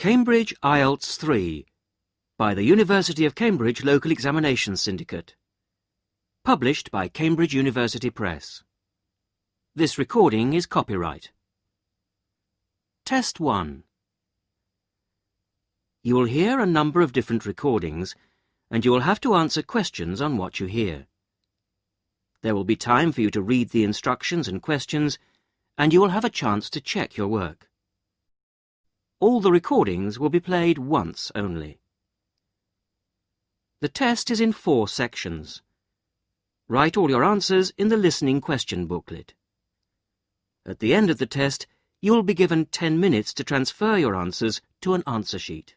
Cambridge IELTS 3 by the University of Cambridge Local Examinations Syndicate. Published by Cambridge University Press. This recording is copyright. Test 1. You will hear a number of different recordings, and you will have to answer questions on what you hear. There will be time for you to read the instructions and questions, and you will have a chance to check your work. All the recordings will be played once only. The test is in 4 sections. Write all your answers in the listening question booklet. At the end of the test, you will be given 10 minutes to transfer your answers to an answer sheet.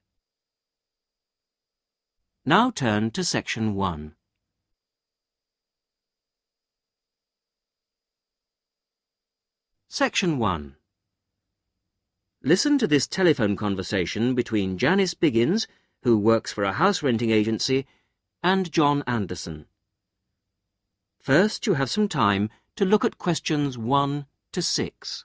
Now turn to Section 1. Section 1. Listen to this telephone conversation between Janice Biggins, who works for a house renting agency, and John Anderson. First, you have some time to look at questions 1 to 6.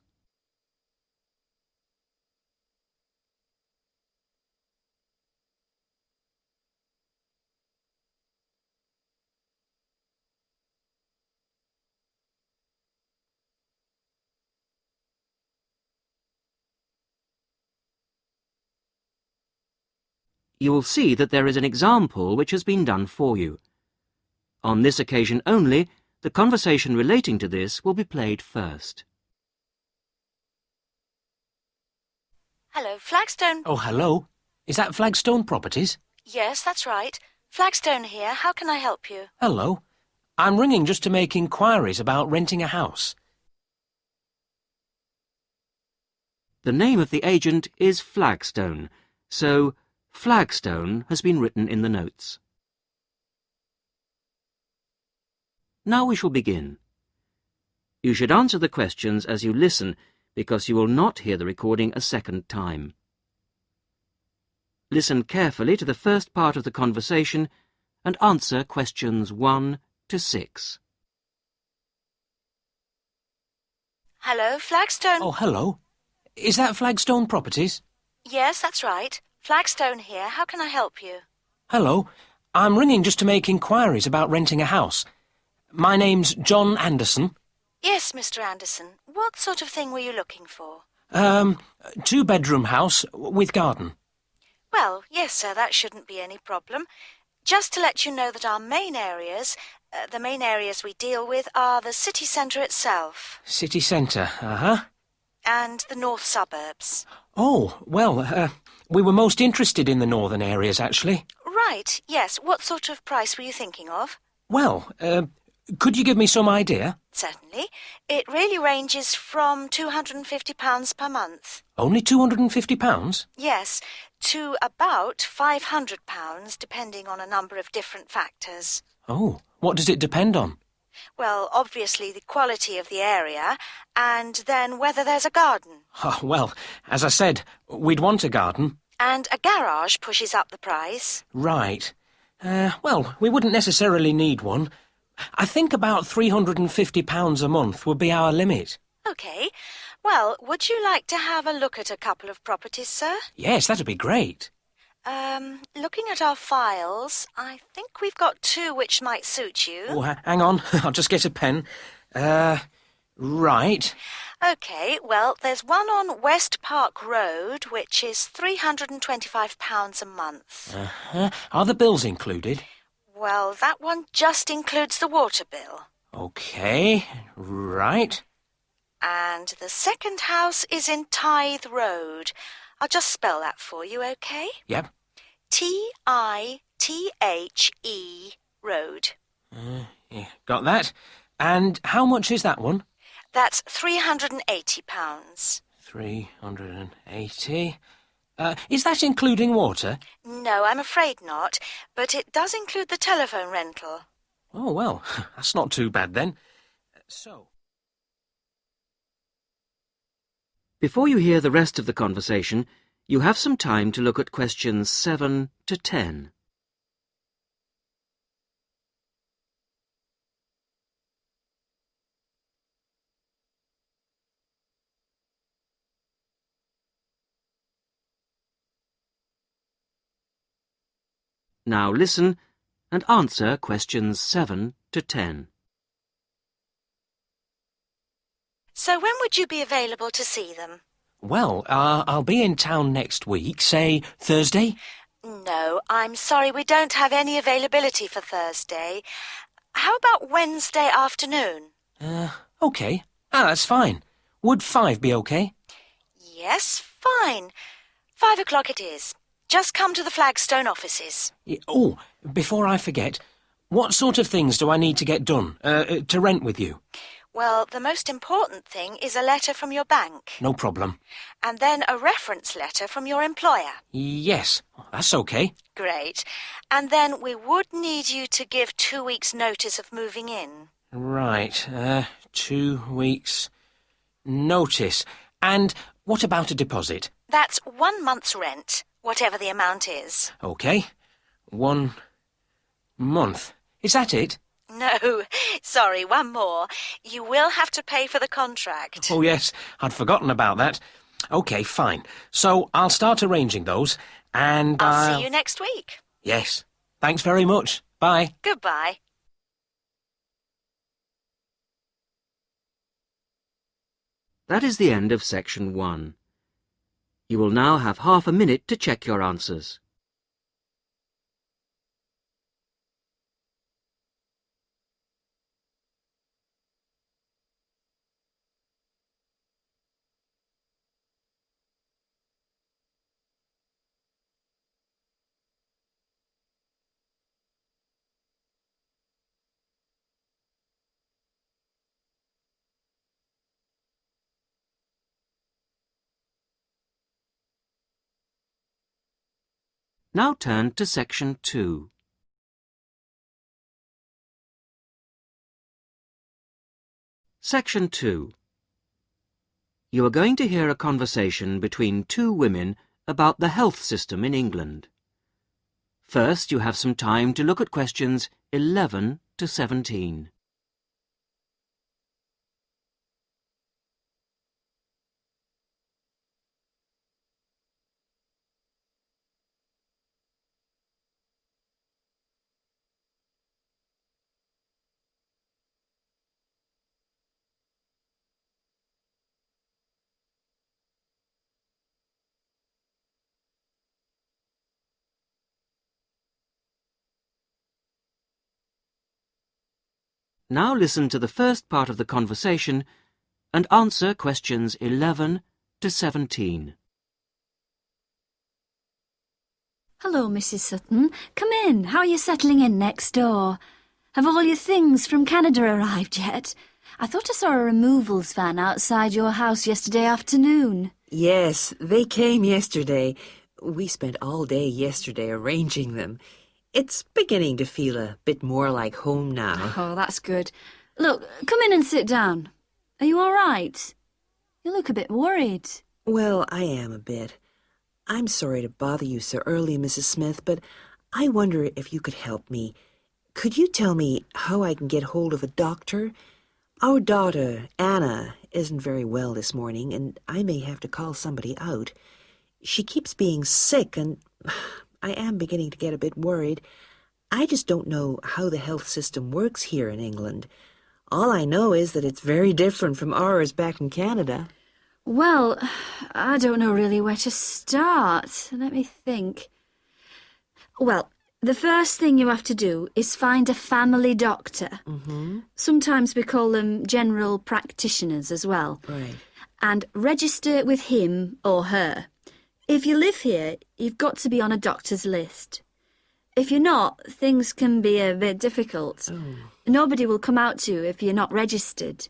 You will see that there is an example which has been done for you. On this occasion only, the conversation relating to this will be played first. Hello, Flagstone. Oh, hello. Is that Flagstone Properties? Yes, that's right. Flagstone here. How can I help you? Hello. I'm ringing just to make inquiries about renting a house. The name of the agent is Flagstone, so Flagstone has been written in the notes. Now we shall begin. You should answer the questions as you listen, because you will not hear the recording a second time. Listen carefully to the first part of the conversation and answer questions 1 to 6. Hello, Flagstone. Oh, hello. Is that Flagstone Properties? Yes, that's right. Flagstone here. How can I help you? Hello. I'm ringing just to make inquiries about renting a house. My name's John Anderson. Yes, Mr. Anderson. What sort of thing were you looking for? 2-bedroom house with garden. Well, yes, sir, that shouldn't be any problem. Just to let you know that our main areas, the main areas we deal with are the city centre itself. City centre, And the north suburbs. Oh, well, we were most interested in the northern areas, actually. Right, yes. What sort of price were you thinking of? Well, could you give me some idea? Certainly. It really ranges from £250 per month. Only £250? Yes, to about £500, depending on a number of different factors. Oh, what does it depend on? Well, obviously the quality of the area, and then whether there's a garden. Oh, well, as I said, we'd want a garden. And a garage pushes up the price. Right. Well, we wouldn't necessarily need one. I think about £350 a month would be our limit. OK. Well, would you like to have a look at a couple of properties, sir? Yes, that'd be great. Looking at our files, I think we've got 2 which might suit you. Oh, hang on. I'll just get a pen. Right. OK, well, there's one on West Park Road, which is £325 a month. Are the bills included? Well, that one just includes the water bill. OK, right. And the second house is in Tithe Road. I'll just spell that for you, OK? Yep. Tithe Road. Yeah, got that. And how much is that one? That's £380. 380. Is that including water? No, I'm afraid not, but it does include the telephone rental. Oh, well, that's not too bad then. Before you hear the rest of the conversation, you have some time to look at questions 7 to 10. Now listen and answer questions 7 to 10. So when would you be available to see them? Well, I'll be in town next week, say Thursday. No, I'm sorry, we don't have any availability for Thursday. How about Wednesday afternoon? OK. That's fine. Would 5 be OK? Yes, fine. 5 o'clock it is. Just come to the Flagstone offices. Oh, before I forget, what sort of things do I need to get done, to rent with you? Well, the most important thing is a letter from your bank. No problem. And then a reference letter from your employer. Yes, that's OK. Great. And then we would need you to give 2 weeks' notice of moving in. Right, 2 weeks' notice. And what about a deposit? That's 1 month's rent, whatever the amount is. OK. 1 month. Is that it? No, sorry, one more. You will have to pay for the contract. Oh, yes, I'd forgotten about that. OK, fine. So I'll start arranging those, and I'll see you next week. Yes. Thanks very much. Bye. Goodbye. That is the end of section 1. You will now have half a minute to check your answers. Now turn to section 2. Section 2. You are going to hear a conversation between 2 women about the health system in England. First, you have some time to look at questions 11 to 17. Now listen to the first part of the conversation and answer questions 11 to 17. Hello, Mrs. Sutton. Come in. How are you settling in next door? Have all your things from Canada arrived yet? I thought I saw a removals van outside your house yesterday afternoon. Yes, they came yesterday. We spent all day yesterday arranging them. It's beginning to feel a bit more like home now. Oh, that's good. Look, come in and sit down. Are you all right? You look a bit worried. Well, I am a bit. I'm sorry to bother you so early, Mrs. Smith, but I wonder if you could help me. Could you tell me how I can get hold of a doctor? Our daughter, Anna, isn't very well this morning, and I may have to call somebody out. She keeps being sick, and I am beginning to get a bit worried. I just don't know how the health system works here in England. All I know is that it's very different from ours back in Canada. Well, I don't know really where to start. Let me think. Well, the first thing you have to do is find a family doctor. Mm-hmm. Sometimes we call them general practitioners as well. Right. And register with him or her. If you live here, you've got to be on a doctor's list. If you're not, things can be a bit difficult. Oh. Nobody will come out to you if you're not registered.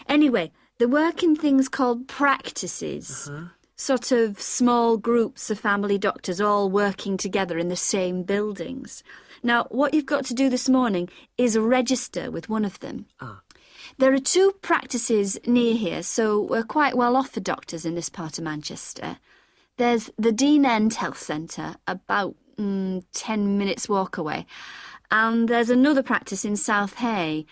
Anyway, they work in things called practices. Uh-huh. Sort of small groups of family doctors all working together in the same buildings. Now, what you've got to do this morning is register with one of them. Ah. There are 2 practices near here, so we're quite well off for doctors in this part of Manchester. There's the Dean End Health Centre, about 10 minutes walk away. And there's another practice in South Hay.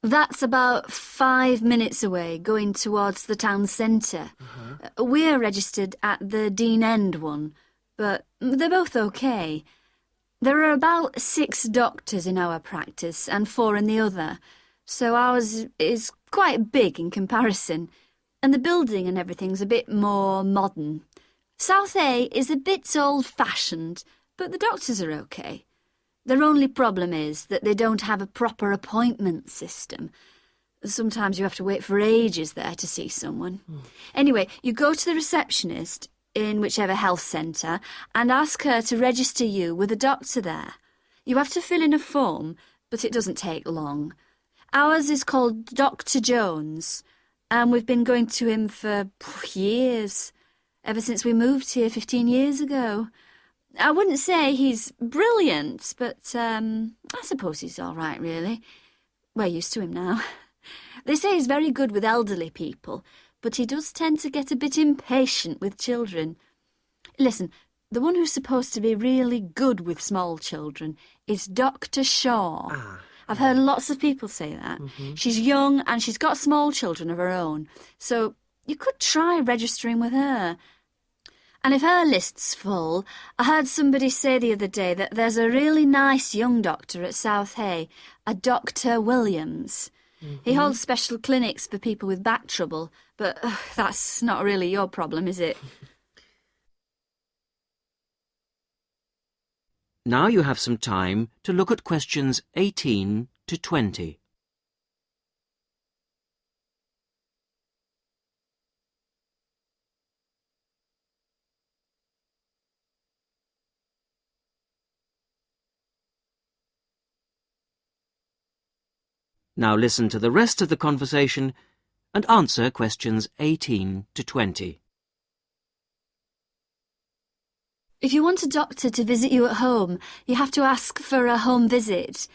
That's about 5 minutes away, going towards the town centre. Uh-huh. We're registered at the Dean End one, but they're both okay. There are about 6 doctors in our practice and 4 in the other, so ours is quite big in comparison, and the building and everything's a bit more modern. South A is a bit old-fashioned, but the doctors are okay. Their only problem is that they don't have a proper appointment system. Sometimes you have to wait for ages there to see someone. Anyway, you go to the receptionist in whichever health centre and ask her to register you with a doctor there. You have to fill in a form, but it doesn't take long. Ours is called Dr. Jones, and we've been going to him for years, ever since we moved here 15 years ago. I wouldn't say he's brilliant, but I suppose he's all right, really. We're used to him now. They say he's very good with elderly people, but he does tend to get a bit impatient with children. Listen, the one who's supposed to be really good with small children is Dr. Shaw. I've heard lots of people say that. She's young and she's got small children of her own, so you could try registering with her. And if her list's full, I heard somebody say the other day that there's a really nice young doctor at South Hay, a Dr. Williams. He holds special clinics for people with back trouble, but that's not really your problem, is it? Now you have some time to look at questions 18 to 20. Now listen to the rest of the conversation and answer questions 18 to 20. If you want a doctor to visit you at home, you have to ask for a home visit.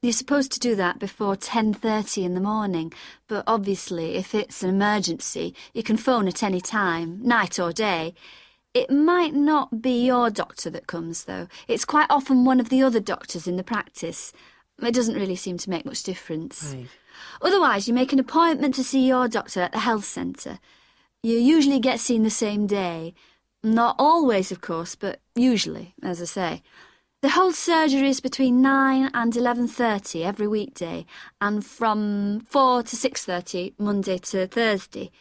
You're supposed to do that before 10:30 in the morning, but obviously if it's an emergency, you can phone at any time, night or day. It might not be your doctor that comes, though. It's quite often one of the other doctors in the practice. It doesn't really seem to make much difference. Right. Otherwise, you make an appointment to see your doctor at the health centre. You usually get seen the same day. Not always, of course, but usually, as I say. They hold surgeries between 9 and 11:30 every weekday, and from 4 to 6:30 Monday to Thursday.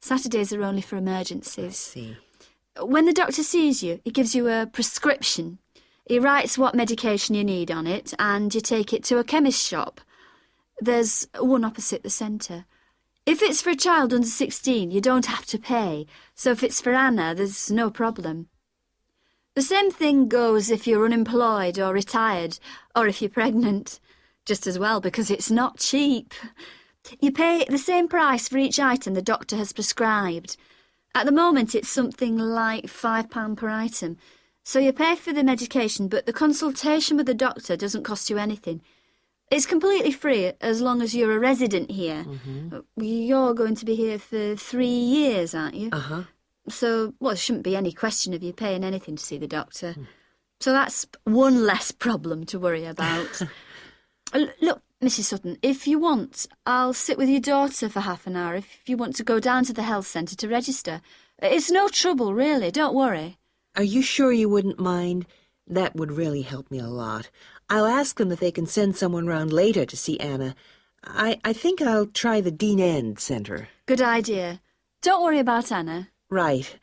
Saturdays are only for emergencies. I see. When the doctor sees you, he gives you a prescription. He writes what medication you need on it, and you take it to a chemist shop. There's one opposite the centre. If it's for a child under 16, you don't have to pay, so if it's for Anna, there's no problem. The same thing goes if you're unemployed or retired, or if you're pregnant. Just as well, because it's not cheap. You pay the same price for each item the doctor has prescribed. At the moment, it's something like £5 per item. So you pay for the medication, but the consultation with the doctor doesn't cost you anything. It's completely free as long as you're a resident here. You're going to be here for 3 years, aren't you? So, well, there shouldn't be any question of you paying anything to see the doctor. So that's one less problem to worry about. Look, Mrs. Sutton, if you want, I'll sit with your daughter for half an hour if you want to go down to the health centre to register. It's no trouble, really, don't worry. Are you sure you wouldn't mind? That would really help me a lot. I'll ask them if they can send someone round later to see Anna. I think I'll try the Dean End Centre. Good idea. Don't worry about Anna. Right.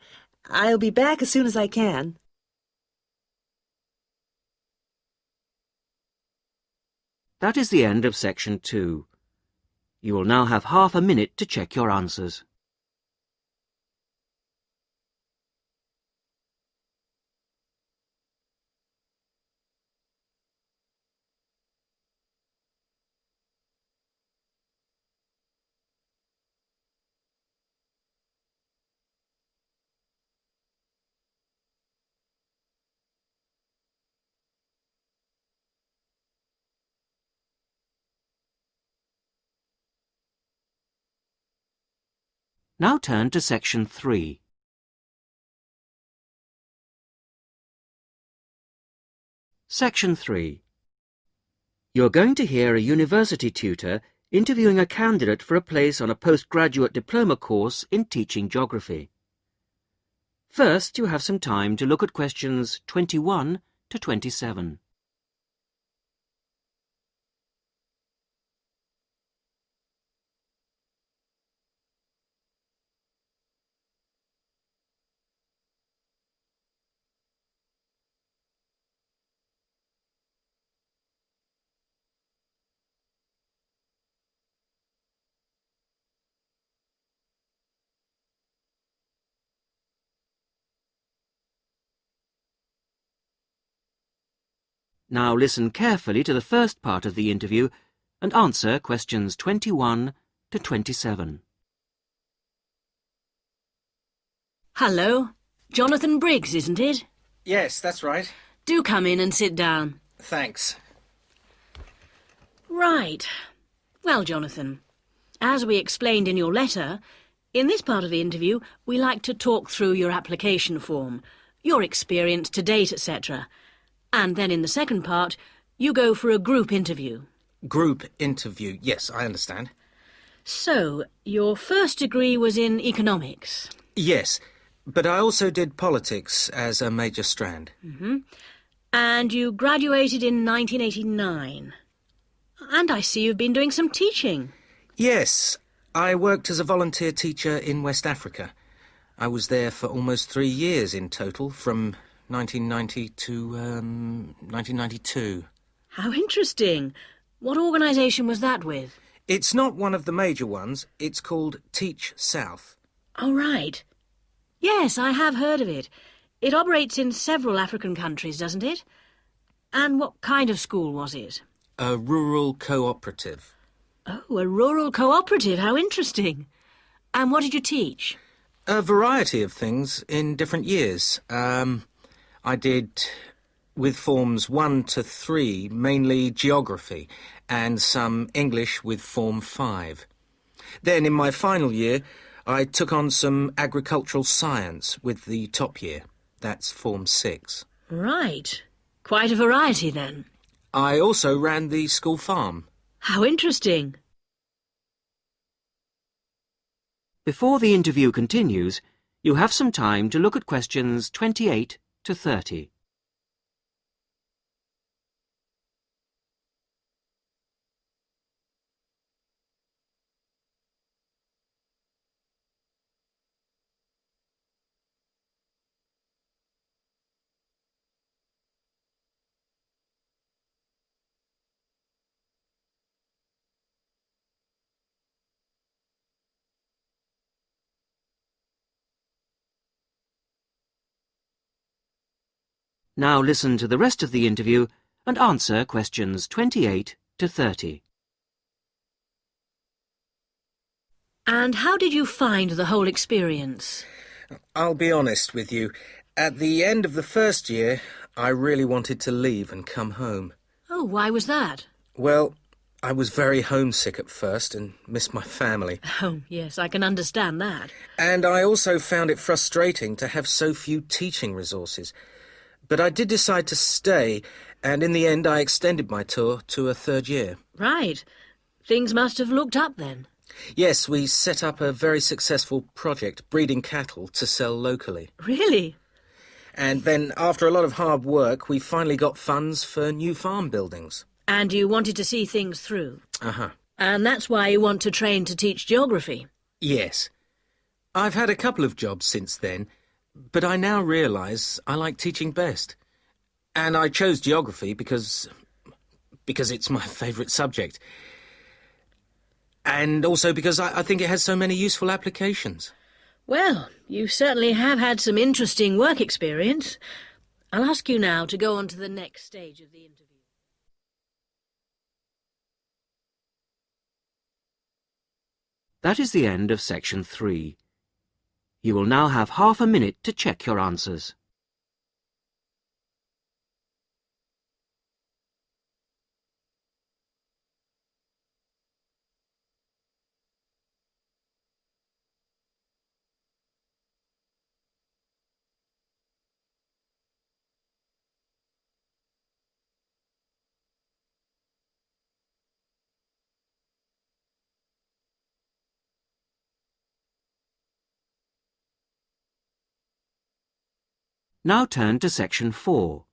I'll be back as soon as I can. That is the end of section 2. You will now have half a minute to check your answers. Now turn to section 3. Section 3. You're going to hear a university tutor interviewing a candidate for a place on a postgraduate diploma course in teaching geography. First, you have some time to look at questions 21 to 27. Now listen carefully to the first part of the interview and answer questions 21 to 27. Hello. Jonathan Briggs, isn't it? Yes, that's right. Do come in and sit down. Thanks. Right. Well, Jonathan, as we explained in your letter, in this part of the interview, we like to talk through your application form, your experience to date, etc. And then in the second part, you go for a group interview. Group interview. Yes, I understand. So, your first degree was in economics. Yes, but I also did politics as a major strand. And you graduated in 1989. And I see you've been doing some teaching. Yes, I worked as a volunteer teacher in West Africa. I was there for almost 3 years in total, from 1990 to 1992. How interesting. What organisation was that with? It's not one of the major ones. It's called Teach South. Oh, right. Yes, I have heard of it. It operates in several African countries, doesn't it? And what kind of school was it? A rural cooperative. Oh, a rural cooperative. How interesting. And what did you teach? A variety of things in different years. I did, with forms 1 to 3, mainly geography, and some English with form 5. Then, in my final year, I took on some agricultural science with the top year. That's form 6. Right. Quite a variety, then. I also ran the school farm. How interesting. Before the interview continues, you have some time to look at questions 28 to 30. Now listen to the rest of the interview and answer questions 28 to 30. And how did you find the whole experience? I'll be honest with you. At the end of the first year, I really wanted to leave and come home. Oh, why was that? Well, I was very homesick at first and missed my family. Oh, yes, I can understand that. And I also found it frustrating to have so few teaching resources. But I did decide to stay, and in the end I extended my tour to a 3rd year. Right. Things must have looked up then. Yes, we set up a very successful project, breeding cattle to sell locally. Really? And then, after a lot of hard work, we finally got funds for new farm buildings. And you wanted to see things through. Uh-huh. And that's why you want to train to teach geography. Yes. I've had a couple of jobs since then, but I now realise I like teaching best. And I chose geography because it's my favourite subject. And also because I think it has so many useful applications. Well, you certainly have had some interesting work experience. I'll ask you now to go on to the next stage of the interview. That is the end of section 3. You will now have half a minute to check your answers. Now turn to section 4.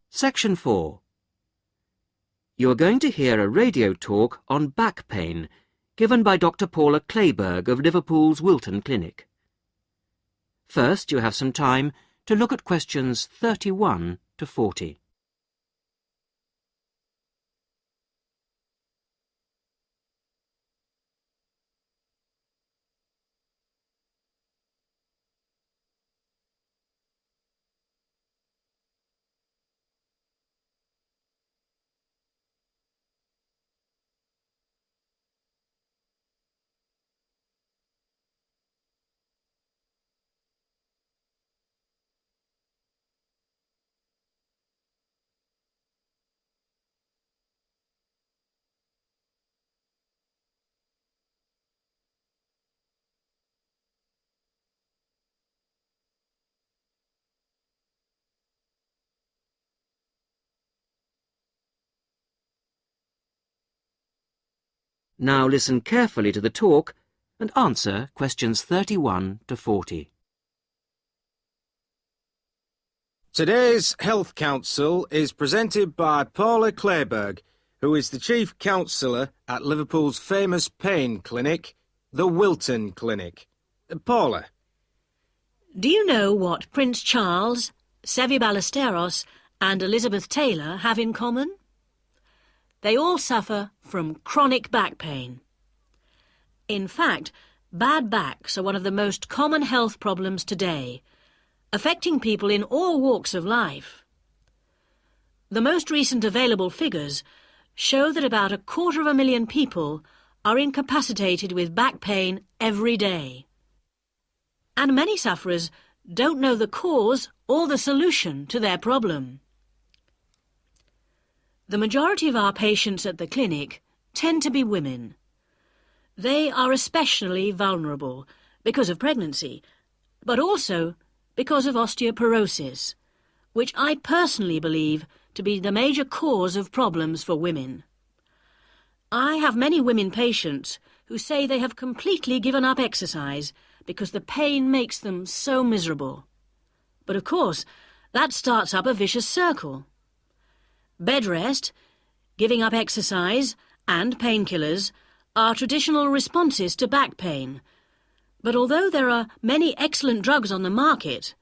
Section 4. You are going to hear a radio talk on back pain given by Dr. Paula Clayburgh of Liverpool's Wilton Clinic. First, you have some time to look at questions 31 to 40. Now listen carefully to the talk and answer questions 31 to 40. Today's Health Council is presented by Paula Clayburgh, who is the Chief Counsellor at Liverpool's famous pain clinic, the Wilton Clinic. Paula. Do you know what Prince Charles, Sevi Ballesteros and Elizabeth Taylor have in common? They all suffer from chronic back pain. In fact, bad backs are one of the most common health problems today, affecting people in all walks of life. The most recent available figures show that about 250,000 people are incapacitated with back pain every day. And many sufferers don't know the cause or the solution to their problem. The majority of our patients at the clinic tend to be women. They are especially vulnerable because of pregnancy, but also because of osteoporosis, which I personally believe to be the major cause of problems for women. I have many women patients who say they have completely given up exercise because the pain makes them so miserable. But of course, that starts up a vicious circle. Bed rest, giving up exercise, and painkillers are traditional responses to back pain. But although there are many excellent drugs on the market,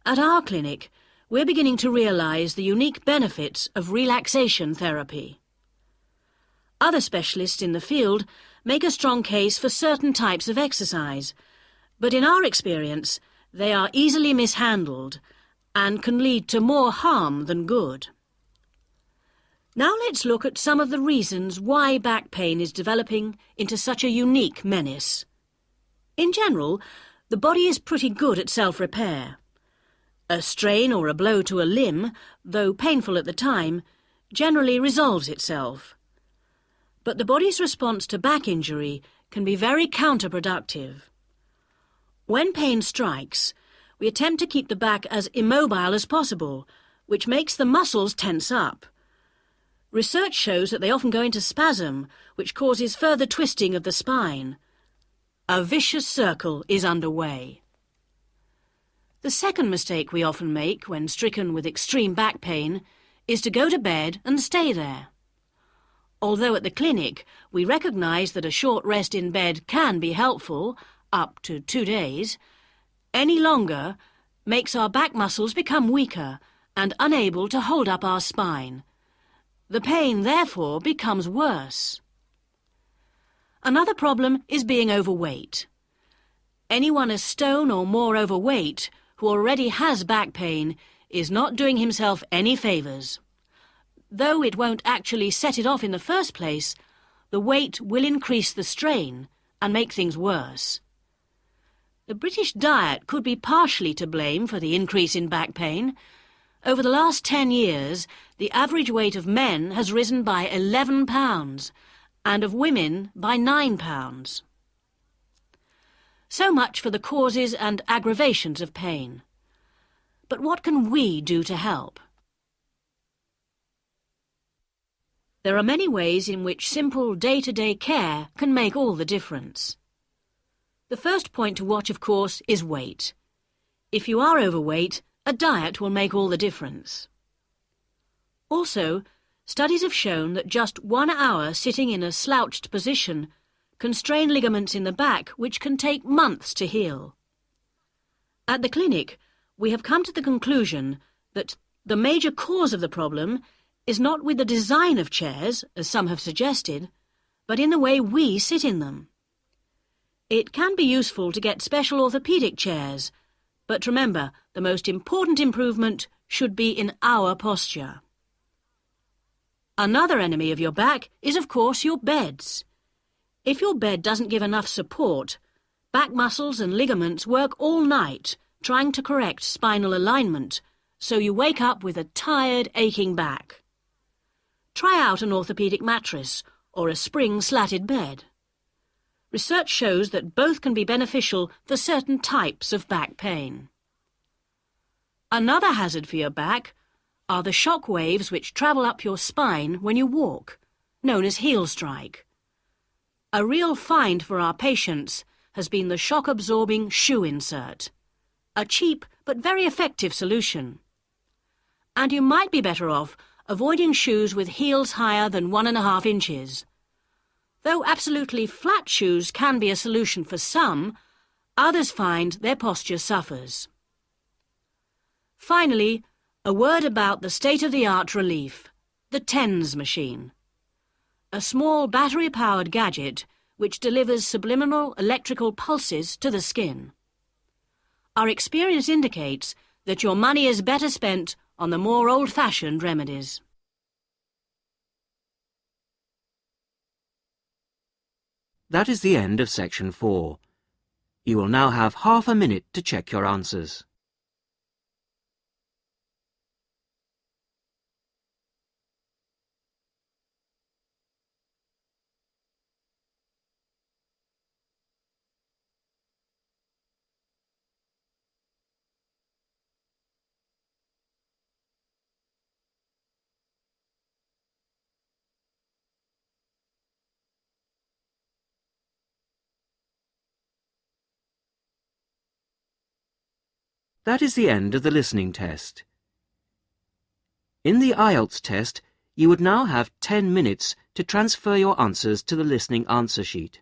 at our clinic we're beginning to realise the unique benefits of relaxation therapy. Other specialists in the field make a strong case for certain types of exercise, but in our experience they are easily mishandled and can lead to more harm than good. Now let's look at some of the reasons why back pain is developing into such a unique menace. In general, the body is pretty good at self-repair. A strain or a blow to a limb, though painful at the time, generally resolves itself. But the body's response to back injury can be very counterproductive. When pain strikes, we attempt to keep the back as immobile as possible, which makes the muscles tense up. Research shows that they often go into spasm, which causes further twisting of the spine. A vicious circle is underway. The second mistake we often make when stricken with extreme back pain is to go to bed and stay there. Although at the clinic we recognise that a short rest in bed can be helpful, up to 2 days, any longer makes our back muscles become weaker and unable to hold up our spine. The pain, therefore, becomes worse. Another problem is being overweight. Anyone a stone or more overweight who already has back pain is not doing himself any favours. Though it won't actually set it off in the first place, the weight will increase the strain and make things worse. The British diet could be partially to blame for the increase in back pain. Over the last 10 years, the average weight of men has risen by 11 pounds, and of women by 9 pounds. So much for the causes and aggravations of pain. But what can we do to help? There are many ways in which simple day-to-day care can make all the difference. The first point to watch, of course, is weight. If you are overweight, a diet will make all the difference. Also, studies have shown that just 1 hour sitting in a slouched position can strain ligaments in the back which can take months to heal. At the clinic, we have come to the conclusion that the major cause of the problem is not with the design of chairs, as some have suggested, but in the way we sit in them. It can be useful to get special orthopaedic chairs, but remember, the most important improvement should be in our posture. Another enemy of your back is, of course, your beds. If your bed doesn't give enough support, back muscles and ligaments work all night trying to correct spinal alignment, so you wake up with a tired, aching back. Try out an orthopaedic mattress or a spring-slatted bed. Research shows that both can be beneficial for certain types of back pain. Another hazard for your back are the shock waves which travel up your spine when you walk, known as heel strike. A real find for our patients has been the shock-absorbing shoe insert. A cheap but very effective solution. And you might be better off avoiding shoes with heels higher than 1.5 inches. Though absolutely flat shoes can be a solution for some, others find their posture suffers. Finally, a word about the state-of-the-art relief, the TENS machine. A small battery-powered gadget which delivers subliminal electrical pulses to the skin. Our experience indicates that your money is better spent on the more old-fashioned remedies. That is the end of section 4. You will now have half a minute to check your answers. That is the end of the listening test. In the IELTS test, you would now have 10 minutes to transfer your answers to the listening answer sheet.